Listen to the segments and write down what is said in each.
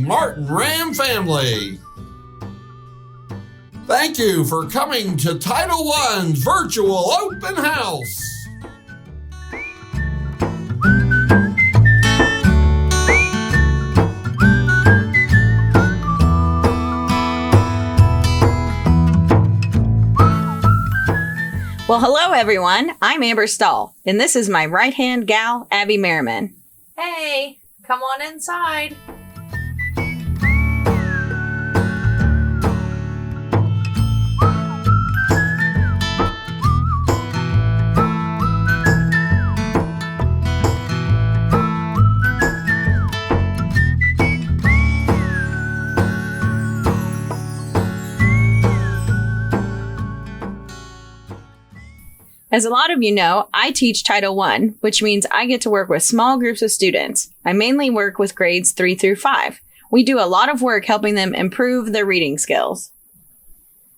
Martin Ram family. Thank you for coming to Title I's virtual open house. Well, hello, everyone. I'm Amber Stahl, and this is my right-hand gal, Abby Merriman. Hey, come on inside. As a lot of you know, I teach Title I, which means I get to work with small groups of students. I mainly work with grades 3 through 5. We do a lot of work helping them improve their reading skills.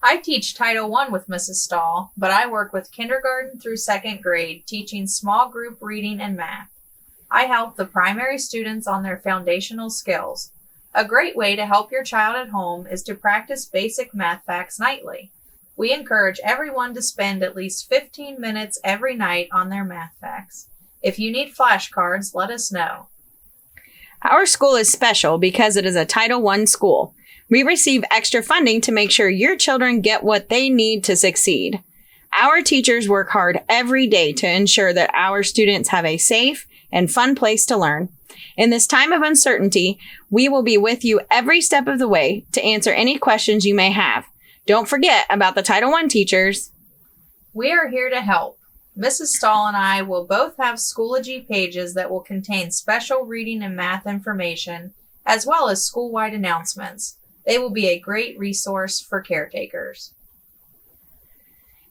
I teach Title I with Mrs. Stahl, but I work with kindergarten through 2nd grade, teaching small group reading and math. I help the primary students on their foundational skills. A great way to help your child at home is to practice basic math facts nightly. We encourage everyone to spend at least 15 minutes every night on their math facts. If you need flashcards, let us know. Our school is special because it is a Title I school. We receive extra funding to make sure your children get what they need to succeed. Our teachers work hard every day to ensure that our students have a safe and fun place to learn. In this time of uncertainty, we will be with you every step of the way to answer any questions you may have. Don't forget about the Title I teachers. We are here to help. Mrs. Stahl and I will both have Schoology pages that will contain special reading and math information, as well as school-wide announcements. They will be a great resource for caretakers.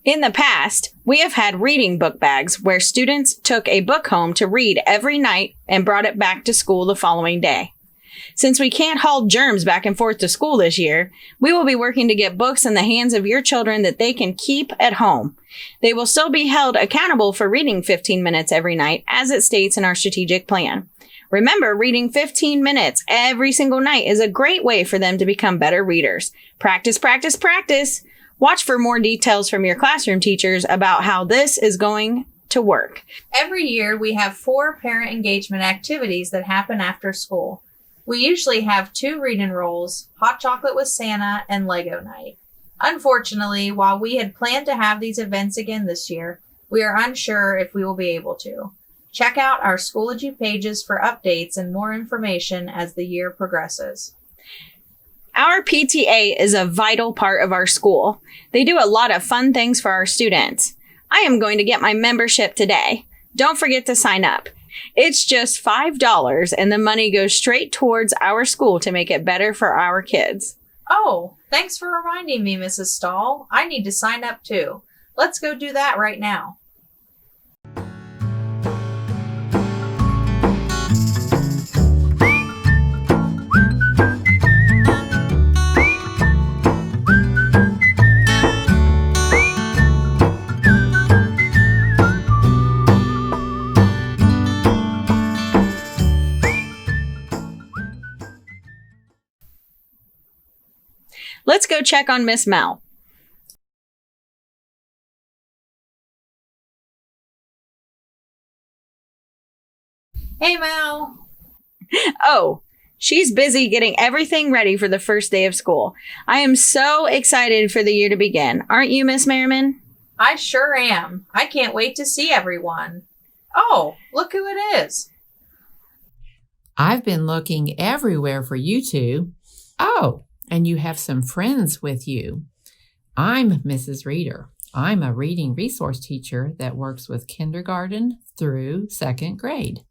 In the past, we have had reading book bags where students took a book home to read every night and brought it back to school the following day. Since we can't haul germs back and forth to school this year, we will be working to get books in the hands of your children that they can keep at home. They will still be held accountable for reading 15 minutes every night, as it states in our strategic plan. Remember, reading 15 minutes every single night is a great way for them to become better readers. Practice, practice, practice. Watch for more details from your classroom teachers about how this is going to work. Every year, we have 4 parent engagement activities that happen after school. We usually have 2 read-and rolls, hot chocolate with Santa, and Lego night. Unfortunately, while we had planned to have these events again this year, we are unsure if we will be able to. Check out our Schoology pages for updates and more information as the year progresses. Our PTA is a vital part of our school. They do a lot of fun things for our students. I am going to get my membership today. Don't forget to sign up. It's just $5 and the money goes straight towards our school to make it better for our kids. Oh, thanks for reminding me, Mrs. Stahl. I need to sign up too. Let's go do that right now. Let's go check on Miss Mel. Hey, Mel. Oh, she's busy getting everything ready for the first day of school. I am so excited for the year to begin. Aren't you, Miss Merriman? I sure am. I can't wait to see everyone. Oh, look who it is. I've been looking everywhere for you two. Oh, and you have some friends with you. I'm Mrs. Reader. I'm a reading resource teacher that works with kindergarten through 2nd grade.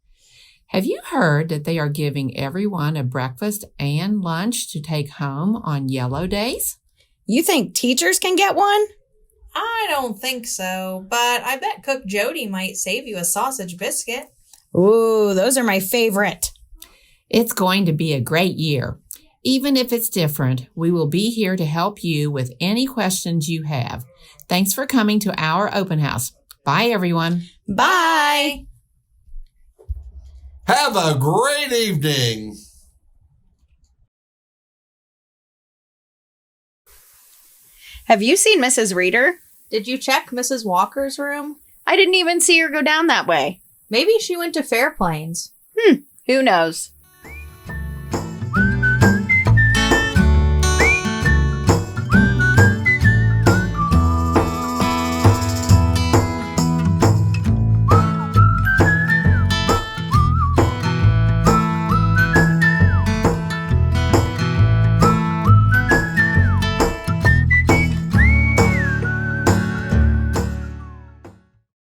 Have you heard that they are giving everyone a breakfast and lunch to take home on yellow days? You think teachers can get one? I don't think so, but I bet Cook Jody might save you a sausage biscuit. Ooh, those are my favorite. It's going to be a great year. Even if it's different, we will be here to help you with any questions you have. Thanks for coming to our open house. Bye, everyone. Bye. Have a great evening. Have you seen Mrs. Reader? Did you check Mrs. Walker's room? I didn't even see her go down that way. Maybe she went to Fairplains. Who knows?